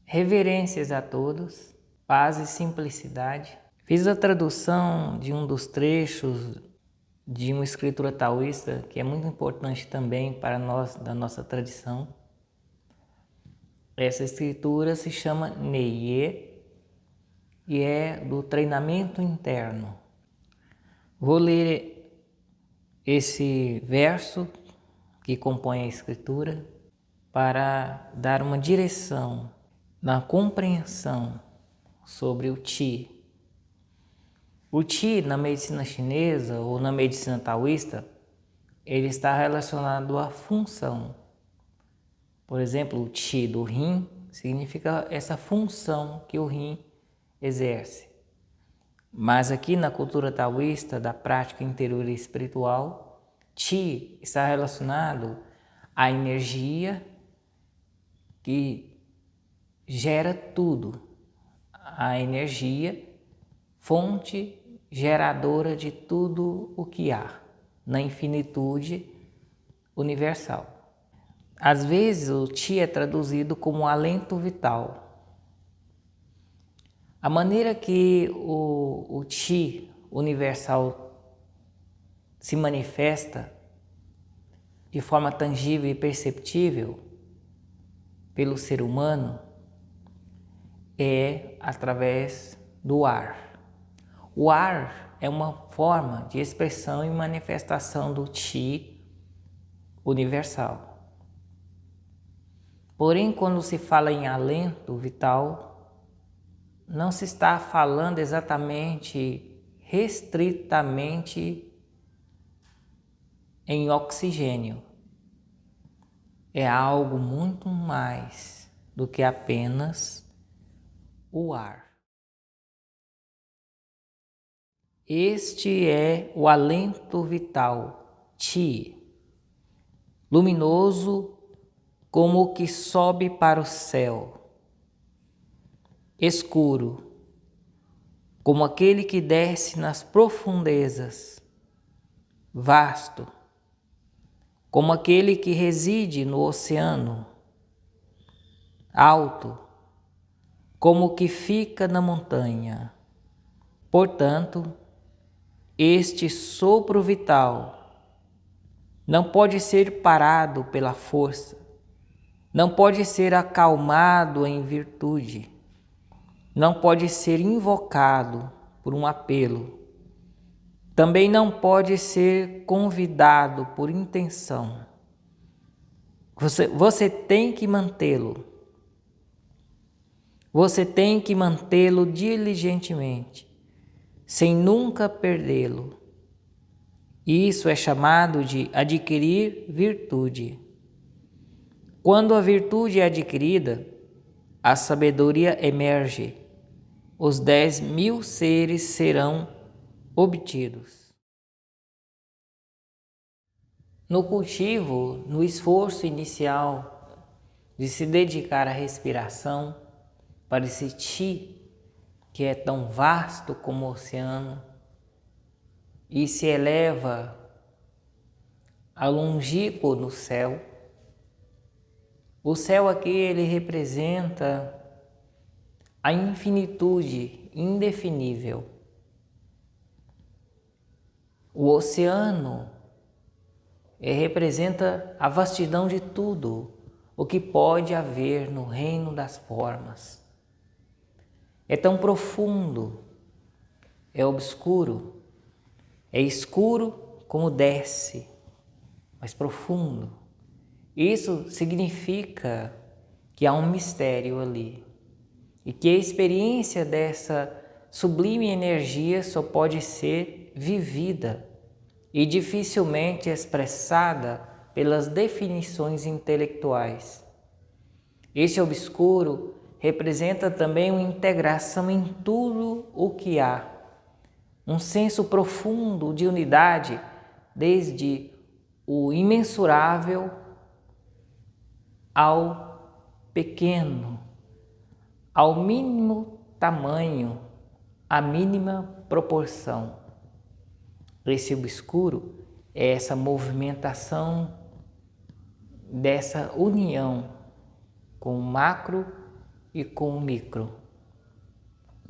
Reverências a todos, paz e simplicidade. Fiz a tradução de um dos trechos de uma escritura taoísta que é muito importante também para nós, da nossa tradição. Essa escritura se chama Neye e é do treinamento interno. Vou ler esse verso que compõe a escritura para dar uma direção na compreensão sobre o Qi. O Qi, na medicina chinesa ou na medicina taoísta, ele está relacionado à função. Por exemplo, o Qi do rim significa essa função que o rim exerce. Mas aqui na cultura taoísta, da prática interior e espiritual, Qi está relacionado à energia que gera tudo, a energia, fonte geradora de tudo o que há, na infinitude universal. Às vezes o Qi é traduzido como alento vital. A maneira que o Qi universal se manifesta de forma tangível e perceptível pelo ser humano é através do ar. O ar é uma forma de expressão e manifestação do Qi universal. Porém, quando se fala em alento vital, não se está falando exatamente, restritamente em oxigênio. É algo muito mais do que apenas o ar. Este é o alento vital, Qi, luminoso como o que sobe para o céu, escuro como aquele que desce nas profundezas, vasto como aquele que reside no oceano, alto como o que fica na montanha. Portanto, este sopro vital não pode ser parado pela força, não pode ser acalmado em virtude, não pode ser invocado por um apelo, também não pode ser convidado por intenção. Você tem que mantê-lo. Você tem que mantê-lo diligentemente, sem nunca perdê-lo. Isso é chamado de adquirir virtude. Quando a virtude é adquirida, a sabedoria emerge. Os 10.000 seres serão obtidos. No cultivo, no esforço inicial de se dedicar à respiração, para esse Qi que é tão vasto como o oceano e se eleva a longínquo no céu. O céu aqui ele representa a infinitude indefinível. O oceano representa a vastidão de tudo o que pode haver no reino das formas. É tão profundo, é obscuro, é escuro como desce, mas profundo. Isso significa que há um mistério ali e que a experiência dessa sublime energia só pode ser vivida e dificilmente expressada pelas definições intelectuais. Esse obscuro representa também uma integração em tudo o que há, um senso profundo de unidade, desde o imensurável ao pequeno, ao mínimo tamanho, à mínima proporção. Esse obscuro é essa movimentação dessa união com o macro e com o micro.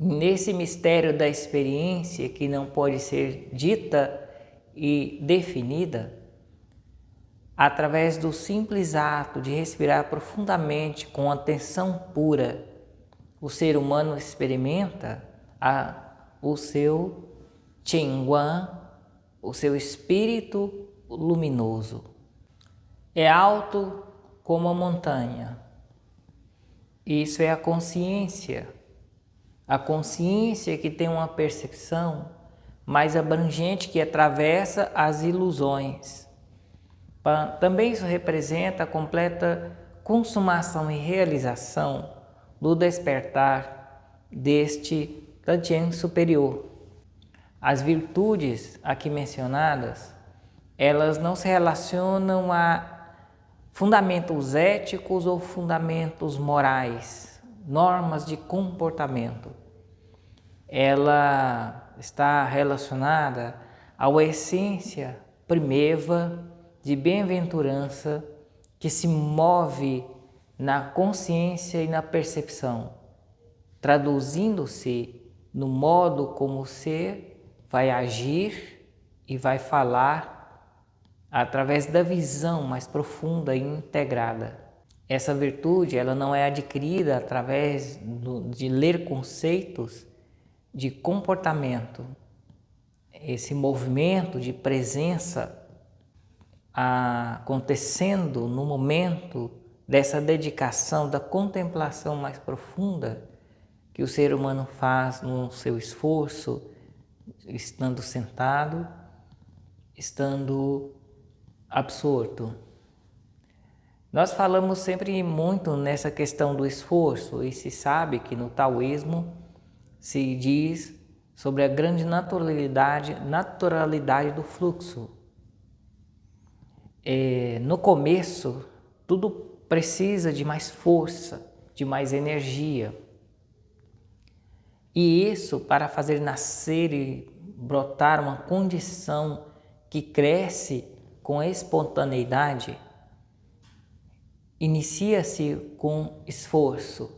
Nesse mistério da experiência que não pode ser dita e definida, através do simples ato de respirar profundamente com atenção pura, o ser humano experimenta o seu Qigong, o seu espírito luminoso. É alto como a montanha. Isso é a consciência que tem uma percepção mais abrangente que atravessa as ilusões. Também isso representa a completa consumação e realização do despertar deste Tantien superior. As virtudes aqui mencionadas, elas não se relacionam a fundamentos éticos ou fundamentos morais, normas de comportamento. Ela está relacionada à essência primeva de bem-aventurança que se move na consciência e na percepção, traduzindo-se no modo como o ser vai agir e vai falar através da visão mais profunda e integrada. Essa virtude ela não é adquirida através de ler conceitos de comportamento. Esse movimento de presença acontecendo no momento dessa dedicação, da contemplação mais profunda que o ser humano faz no seu esforço, estando sentado, estando absorto. Nós falamos sempre muito nessa questão do esforço e se sabe que no taoísmo se diz sobre a grande naturalidade do fluxo. No começo, tudo precisa de mais força, de mais energia. E isso para fazer nascer e brotar uma condição que cresce com espontaneidade, inicia-se com esforço.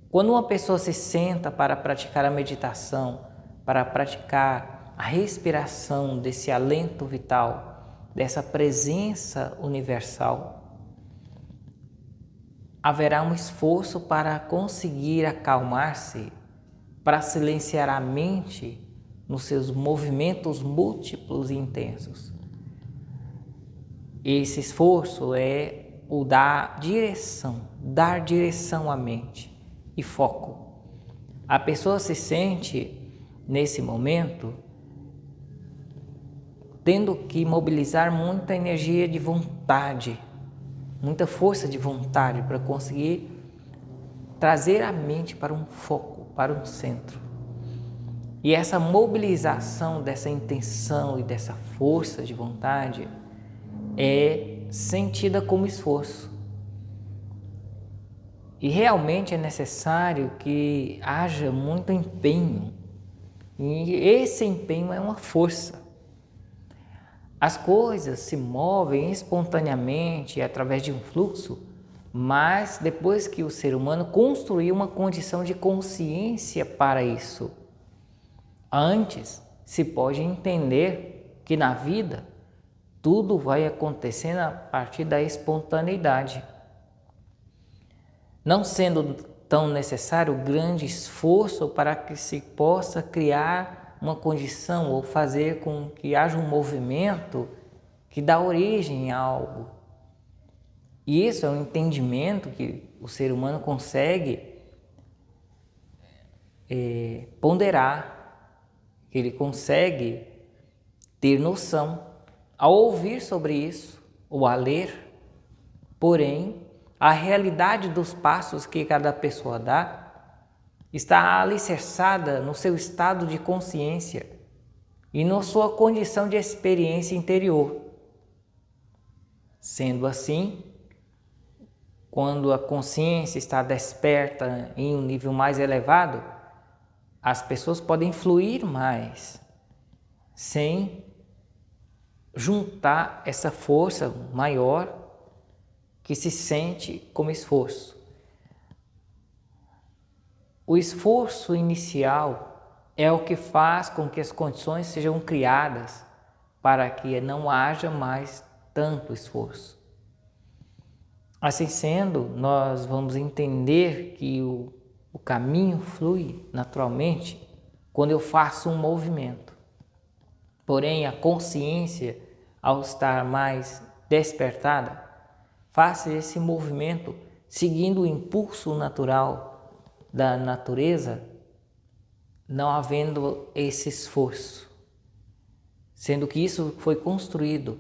Quando uma pessoa se senta para praticar a meditação, para praticar a respiração desse alento vital, dessa presença universal, haverá um esforço para conseguir acalmar-se, para silenciar a mente nos seus movimentos múltiplos e intensos. Esse esforço é o dar direção à mente e foco. A pessoa se sente, nesse momento, tendo que mobilizar muita energia de vontade, muita força de vontade para conseguir trazer a mente para um foco, para um centro. E essa mobilização dessa intenção e dessa força de vontade é sentida como esforço. E realmente é necessário que haja muito empenho. E esse empenho é uma força. As coisas se movem espontaneamente através de um fluxo, mas depois que o ser humano construiu uma condição de consciência para isso. Antes, se pode entender que na vida tudo vai acontecendo a partir da espontaneidade, não sendo tão necessário grande esforço para que se possa criar uma condição ou fazer com que haja um movimento que dá origem a algo. E isso é um entendimento que o ser humano consegue ponderar, que ele consegue ter noção ao ouvir sobre isso ou a ler. Porém, a realidade dos passos que cada pessoa dá está alicerçada no seu estado de consciência e na sua condição de experiência interior. Sendo assim, quando a consciência está desperta em um nível mais elevado, as pessoas podem fluir mais, sem juntar essa força maior que se sente como esforço. O esforço inicial é o que faz com que as condições sejam criadas para que não haja mais tanto esforço. Assim sendo, nós vamos entender que o caminho flui naturalmente quando eu faço um movimento. Porém, a consciência, ao estar mais despertada, faz esse movimento seguindo o impulso natural da natureza, não havendo esse esforço, sendo que isso foi construído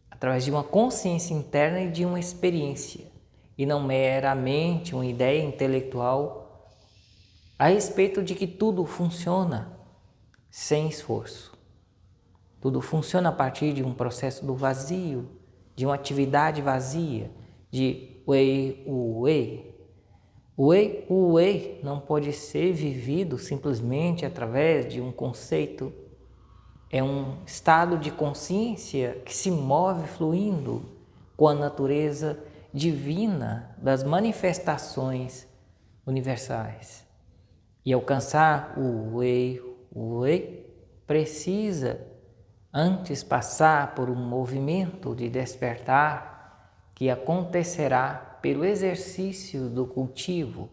através de uma consciência interna e de uma experiência, e não meramente uma ideia intelectual a respeito de que tudo funciona sem esforço. Tudo funciona a partir de um processo do vazio, de uma atividade vazia, de wei, uei. O wei não pode ser vivido simplesmente através de um conceito. É um estado de consciência que se move fluindo com a natureza divina das manifestações universais. E alcançar o wei precisa antes passar por um movimento de despertar que acontecerá pelo exercício do cultivo